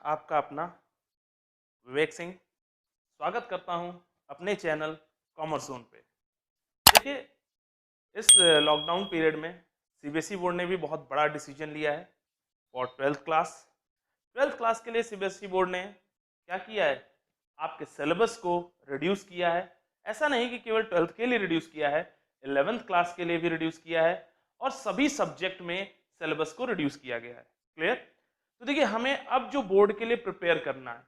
आपका अपना विवेक सिंह स्वागत करता हूं अपने चैनल कॉमर्स जोन पे। देखिए, इस लॉकडाउन पीरियड में सीबीएसई बोर्ड ने भी बहुत बड़ा डिसीजन लिया है फॉर ट्वेल्थ क्लास के लिए सीबीएसई बोर्ड ने क्या किया है, आपके सिलेबस को रिड्यूस किया है। ऐसा नहीं कि केवल ट्वेल्थ के लिए रिड्यूस किया है, 11th क्लास के लिए भी रिड्यूस किया है और सभी सब्जेक्ट में सिलेबस को रिड्यूस किया गया है। क्लियर? तो देखिए, हमें अब जो बोर्ड के लिए प्रिपेयर करना है,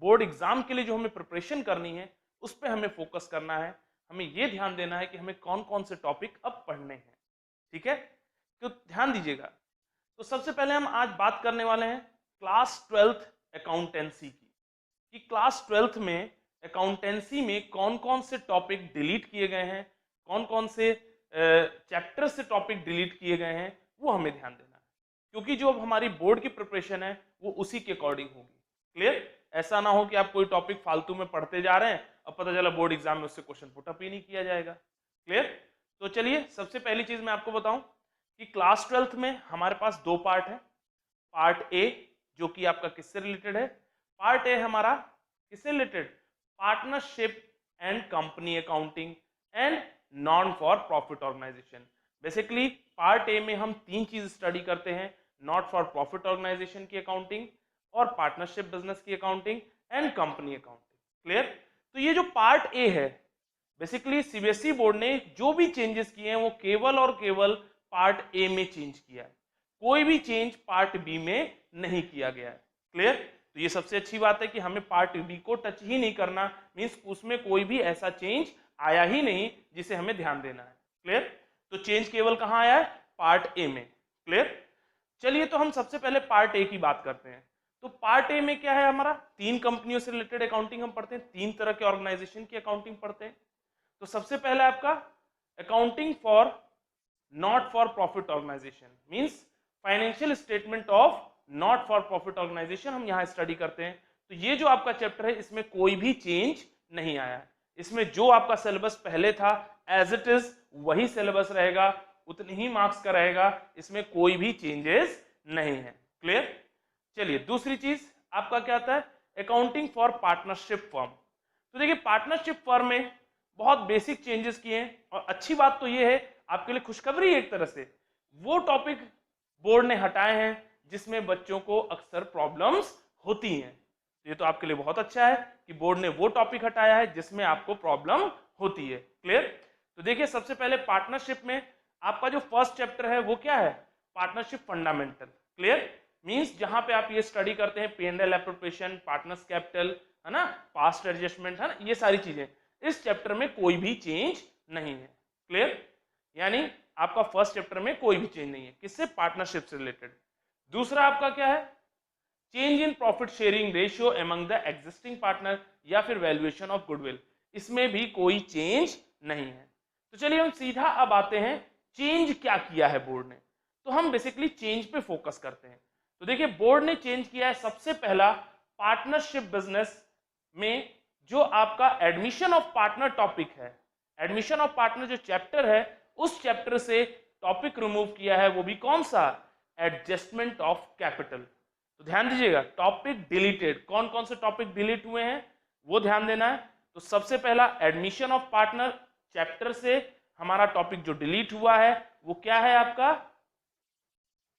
बोर्ड एग्जाम के लिए जो हमें प्रिपरेशन करनी है, उस पर हमें फोकस करना है। हमें यह ध्यान देना है कि हमें कौन कौन से टॉपिक अब पढ़ने हैं। ठीक है, तो ध्यान दीजिएगा। तो सबसे पहले हम आज बात करने वाले हैं क्लास 12th अकाउंटेंसी की, कि क्लास 12th में अकाउंटेंसी में कौन कौन से टॉपिक डिलीट किए गए हैं, कौन कौन से चैप्टर से टॉपिक डिलीट किए गए हैं, वो हमें ध्यान देना है। क्योंकि जो अब हमारी बोर्ड की प्रिपरेशन है वो उसी के अकॉर्डिंग होगी। क्लियर? ऐसा ना हो कि आप कोई टॉपिक फालतू में पढ़ते जा रहे हैं, अब पता चला बोर्ड एग्जाम में उससे क्वेश्चन पुटअप ही नहीं किया जाएगा। क्लियर? तो चलिए, सबसे पहली चीज मैं आपको बताऊं कि क्लास 12th में हमारे पास दो पार्ट है। पार्ट ए जो कि आपका किससे रिलेटेड है? पार्ट ए हमारा किससे related? Partnership and company accounting and non for profit organization. Basically part A में हम तीन चीज स्टडी करते हैं, नॉट फॉर प्रॉफिट ऑर्गेनाइजेशन की अकाउंटिंग और पार्टनरशिप बिजनेस की accounting and company accounting. Clear? तो ये जो पार्ट ए है, बेसिकली सीबीएसई बोर्ड ने जो भी चेंजेस किए हैं वो केवल और केवल पार्ट ए में चेंज किया है, कोई भी चेंज पार्ट बी में नहीं किया गया है। क्लियर? तो ये सबसे अच्छी बात है कि हमें पार्ट बी को टच ही नहीं करना, मींस उसमें कोई भी ऐसा चेंज आया ही नहीं जिसे हमें ध्यान देना है। क्लियर? तो चेंज केवल कहां आया है? पार्ट ए में। क्लियर? चलिए, तो हम सबसे पहले पार्ट ए की बात करते हैं। तो पार्ट ए में क्या है हमारा? तीन कंपनियों से रिलेटेड अकाउंटिंग हम पढ़ते हैं, तीन तरह के ऑर्गेनाइजेशन की अकाउंटिंग पढ़ते हैं। तो सबसे पहला आपका accounting for not for profit organization, means financial statement of not for profit organization हम यहां स्टडी करते हैं। तो ये जो आपका चैप्टर है, इसमें कोई भी चेंज नहीं आया है। इसमें जो आपका सिलेबस पहले था एज इट इज वही सिलेबस रहेगा, उतनी ही मार्क्स का रहेगा, इसमें कोई भी चेंजेस नहीं है। क्लियर? चलिए, दूसरी चीज आपका क्या आता है? Accounting for partnership firm. तो देखिए, पार्टनरशिप फर्म में बहुत बेसिक चेंजेस किए हैं और अच्छी बात तो ये है, आपके लिए खुशखबरी एक तरह से, वो टॉपिक बोर्ड ने हटाए हैं जिसमें बच्चों को अक्सर प्रॉब्लम्स होती हैं। ये तो आपके लिए बहुत अच्छा है कि बोर्ड ने वो टॉपिक हटाया है जिसमें आपको प्रॉब्लम होती है। क्लियर? तो देखिए, सबसे पहले पार्टनरशिप में आपका जो फर्स्ट चैप्टर है वो क्या है? Partnership fundamental. क्लियर? मींस जहां पे आप ये स्टडी करते हैं P&L एप्रोप्रिएशन, पार्टनर्स कैपिटल, है ना, पास्ट एडजस्टमेंट, है ना, ये सारी चीजें, इस चैप्टर में कोई भी चेंज नहीं है। क्लियर? यानी आपका फर्स्ट चैप्टर में कोई भी चेंज नहीं है, किससे? पार्टनरशिप से रिलेटेड। दूसरा आपका क्या है? Change in profit sharing ratio among the existing partner या फिर वैल्यूएशन ऑफ गुडविल, इसमें भी कोई चेंज नहीं है। तो चलिए, हम सीधा अब आते हैं चेंज क्या किया है बोर्ड ने। तो हम बेसिकली चेंज पे फोकस करते हैं। तो देखिए, बोर्ड ने चेंज किया है सबसे पहला पार्टनरशिप बिजनेस में जो आपका एडमिशन ऑफ पार्टनर टॉपिक है, एडमिशन ऑफ पार्टनर जो चैप्टर है, उस चैप्टर से टॉपिक रिमूव किया है। वो भी कौन सा? Adjustment of capital. तो ध्यान दीजिएगा, टॉपिक डिलीटेड, कौन कौन से टॉपिक डिलीट हुए हैं वो ध्यान देना है। तो सबसे पहला एडमिशन ऑफ पार्टनर चैप्टर से हमारा टॉपिक जो डिलीट हुआ है वो क्या है आपका?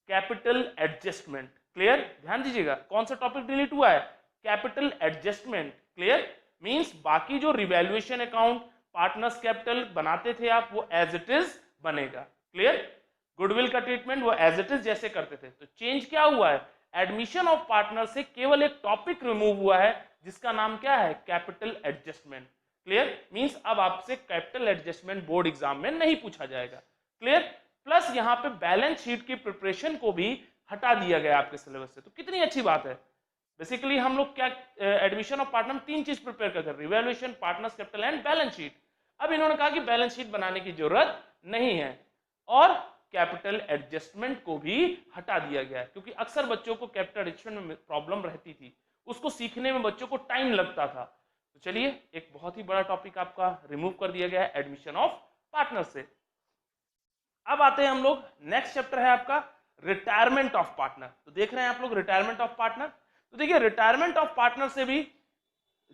Capital adjustment. क्लियर? ध्यान दीजिएगा, कौन सा टॉपिक डिलीट हुआ है? Capital adjustment. क्लियर? मींस बाकी जो रिवैल्यूएशन अकाउंट, पार्टनर्स कैपिटल बनाते थे आप, वो एज इट इज बनेगा। क्लियर? गुडविल का ट्रीटमेंट वो एज इट इज जैसे करते थे। तो चेंज क्या हुआ है? एडमिशन ऑफ पार्टनर से केवल एक टॉपिक रिमूव हुआ है जिसका नाम क्या है? Capital adjustment. क्लियर? मींस अब आपसे कैपिटल एडजस्टमेंट बोर्ड एग्जाम में नहीं पूछा जाएगा। क्लियर? प्लस यहां पे बैलेंस शीट की प्रिपरेशन को भी हटा दिया गया आपके सिलेबस से। तो कितनी अच्छी बात है। बेसिकली हम लोग क्या एडमिशन ऑफ पार्टनर में तीन चीज प्रिपेयर करते हैं, revaluation, partners capital and balance sheet. अब इन्होंने कहा कि बैलेंस शीट बनाने की जरूरत नहीं है और कैपिटल एडजस्टमेंट को भी हटा दिया गया है, क्योंकि अक्सर बच्चों को कैपिटल एडजस्टमेंट में प्रॉब्लम रहती थी, उसको सीखने में बच्चों को टाइम लगता था। तो चलिए, एक बहुत ही बड़ा टॉपिक आपका रिमूव कर दिया गया है एडमिशन ऑफ पार्टनर से। अब आते हैं हम लोग, नेक्स्ट चैप्टर है आपका रिटायरमेंट ऑफ पार्टनर। तो देख रहे हैं आप लोग रिटायरमेंट ऑफ पार्टनर। तो देखिए रिटायरमेंट ऑफ पार्टनर से भी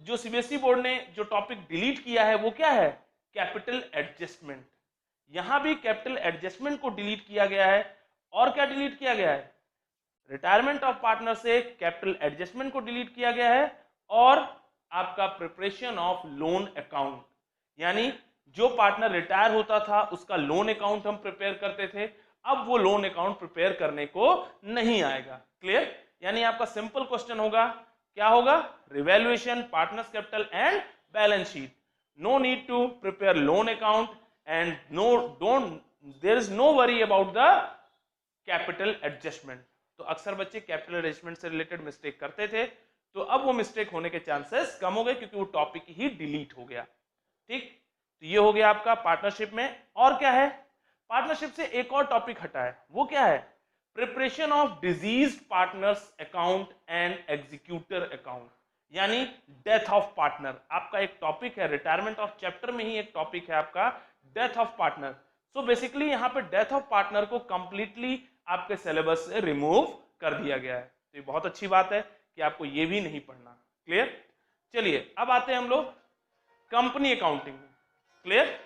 जो सीबीएसई बोर्ड ने जो टॉपिक डिलीट किया है वो क्या है, कैपिटल एडजस्टमेंट। यहां भी कैपिटल एडजस्टमेंट को डिलीट किया गया है। और क्या डिलीट किया गया है, रिटायरमेंट ऑफ पार्टनर से कैपिटल एडजस्टमेंट को डिलीट किया गया है और आपका प्रिपरेशन ऑफ लोन अकाउंट, यानी जो पार्टनर रिटायर होता था उसका लोन अकाउंट हम प्रिपेयर करते थे, अब वो लोन अकाउंट प्रिपेयर करने को नहीं आएगा। क्लियर, यानी आपका सिंपल क्वेश्चन होगा, क्या होगा, revaluation, partners capital and balance sheet, no need to prepare loan account and there is no worry about the capital adjustment. तो अक्सर बच्चे कैपिटल एडजस्टमेंट से रिलेटेड मिस्टेक करते थे, तो अब वो मिस्टेक होने के चांसेस कम हो गए क्योंकि वो टॉपिक ही डिलीट हो गया। ठीक, तो ये हो गया आपका पार्टनरशिप में। और क्या है, पार्टनरशिप से एक और टॉपिक हटा है, वो क्या है, preparation of diseased partners account and executor account, यानी डेथ ऑफ पार्टनर। आपका एक टॉपिक है रिटायरमेंट ऑफ चैप्टर में ही एक टॉपिक है आपका death of partner. So basically यहाँ पे डेथ ऑफ पार्टनर को कंप्लीटली आपके सिलेबस से रिमूव कर दिया गया है। तो ये बहुत अच्छी बात है कि आपको ये भी नहीं पढ़ना। क्लियर, चलिए अब आते हैं हम लोग कंपनी अकाउंटिंग। क्लियर,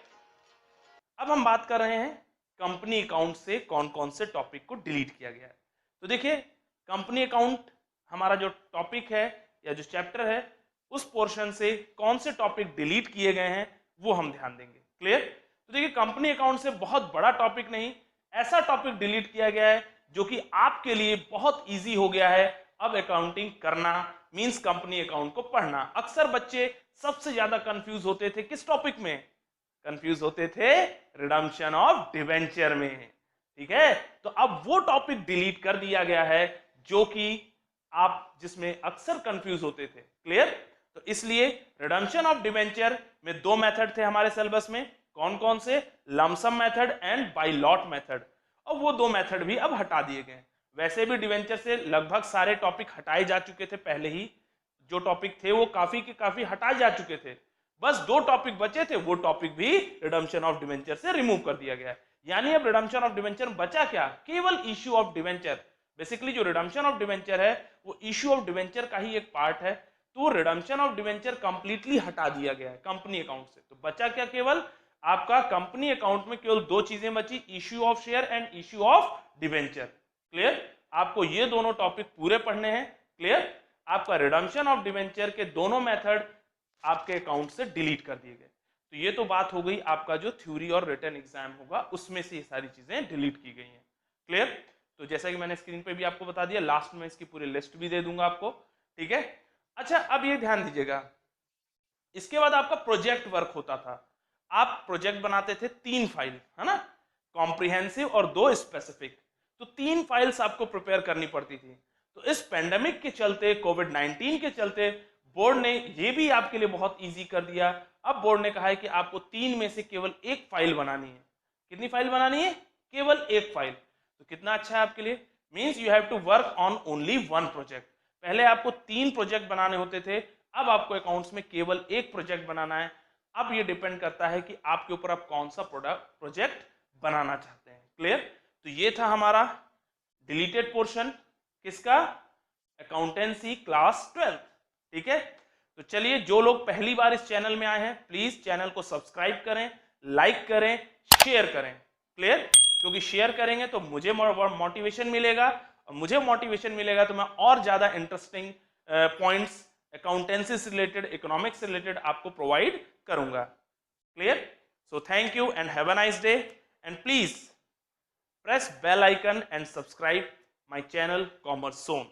अब हम बात कर रहे हैं कंपनी अकाउंट से कौन कौन से टॉपिक को डिलीट किया गया है। तो देखिए कंपनी अकाउंट हमारा जो टॉपिक है या जो चैप्टर है उस पोर्शन से कौन से टॉपिक डिलीट किए गए हैं वो हम ध्यान देंगे। क्लियर, तो देखिए कंपनी अकाउंट से बहुत बड़ा टॉपिक नहीं, ऐसा टॉपिक डिलीट किया गया है जो कि आपके लिए बहुत इजी हो गया है अब अकाउंटिंग करना, मींस कंपनी अकाउंट को पढ़ना। अक्सर बच्चे सबसे ज्यादा कंफ्यूज होते थे किस टॉपिक में, कंफ्यूज होते थे रिडम्पशन ऑफ डिवेंचर में। ठीक है, तो अब वो टॉपिक डिलीट कर दिया गया है जो कि आप जिसमें अक्सर कंफ्यूज होते थे। क्लियर, तो इसलिए रिडम्पशन ऑफ डिवेंचर में दो मेथड थे हमारे सिलेबस में, कौन कौन से, lump sum method and by lot method. और वो दो मेथड भी अब हटा दिए गए। वैसे भी डिवेंचर से लगभग सारे टॉपिक हटाए जा चुके थे, पहले ही जो टॉपिक थे वो काफी के काफी हटाए जा चुके थे, बस दो टॉपिक बचे थे, वो टॉपिक भी रिडम्पशन ऑफ डिवेंचर से रिमूव कर दिया गया है। यानी अब रिडम्पशन ऑफ डिवेंचर बचा क्या, केवल इश्यू ऑफ डिवेंचर। बेसिकली जो रिडम्पशन ऑफ डिवेंचर है वो इश्यू ऑफ डिवेंचर का ही एक पार्ट है, तो रिडम्पशन ऑफ डिवेंचर कंप्लीटली हटा दिया गया है कंपनी अकाउंट से। तो बचा क्या, केवल आपका कंपनी अकाउंट में केवल दो चीजें बची, issue of share and issue of debenture. Clear, आपको ये दोनों टॉपिक पूरे पढ़ने हैं। क्लियर, आपका रिडम्पशन ऑफ डिवेंचर के दोनों मेथड आपके अकाउंट से डिलीट कर दिए गए। तो ये तो बात हो गई आपका जो थ्योरी और रिटन एग्जाम होगा उसमें से ये सारी चीजें डिलीट की गई हैं। क्लियर, तो जैसा कि मैंने स्क्रीन पे भी आपको बता दिया, लास्ट में इसकी पूरी लिस्ट भी दे दूंगा आपको। ठीक है, अच्छा अब ये ध्यान दीजिएगा, इसके बाद आपका प्रोजेक्ट वर्क होता था। आप प्रोजेक्ट बनाते थे 3 फाइल, है ना, कॉम्प्रिहेंसिव और 2 स्पेसिफिक। तो 3 फाइल्स आपको प्रिपेयर करनी पड़ती थी। तो इस पेंडेमिक के चलते, कोविड-19 के चलते बोर्ड ने ये भी आपके लिए बहुत इजी कर दिया। अब बोर्ड ने कहा है कि आपको 3 में से केवल 1 फाइल बनानी है। कितनी फाइल बनानी है, केवल 1 फाइल। तो कितना अच्छा है आपके लिए, means you have to work on only 1 project. पहले आपको 3 प्रोजेक्ट बनाने होते थे, अब आपको अकाउंट्स में केवल 1 प्रोजेक्ट बनाना है। अब ये डिपेंड करता है कि आपके ऊपर आप कौन सा प्रोजेक्ट बनाना चाहते हैं। क्लियर, तो ये था हमारा डिलीटेड पोर्शन किसका, अकाउंटेंसी क्लास 12। ठीक है, तो चलिए जो लोग पहली बार इस चैनल में आए हैं प्लीज चैनल को सब्सक्राइब करें, लाइक करें, शेयर करें। क्लियर, क्योंकि शेयर करेंगे तो मुझे मोटिवेशन मिलेगा, और मुझे मोटिवेशन मिलेगा तो मैं और ज्यादा इंटरेस्टिंग पॉइंट्स अकाउंटेंसी से रिलेटेड, इकोनॉमिक्स से रिलेटेड आपको प्रोवाइड करूंगा। Clear, so thank you and have a nice day and please press bell icon and subscribe my channel Commerce Zone.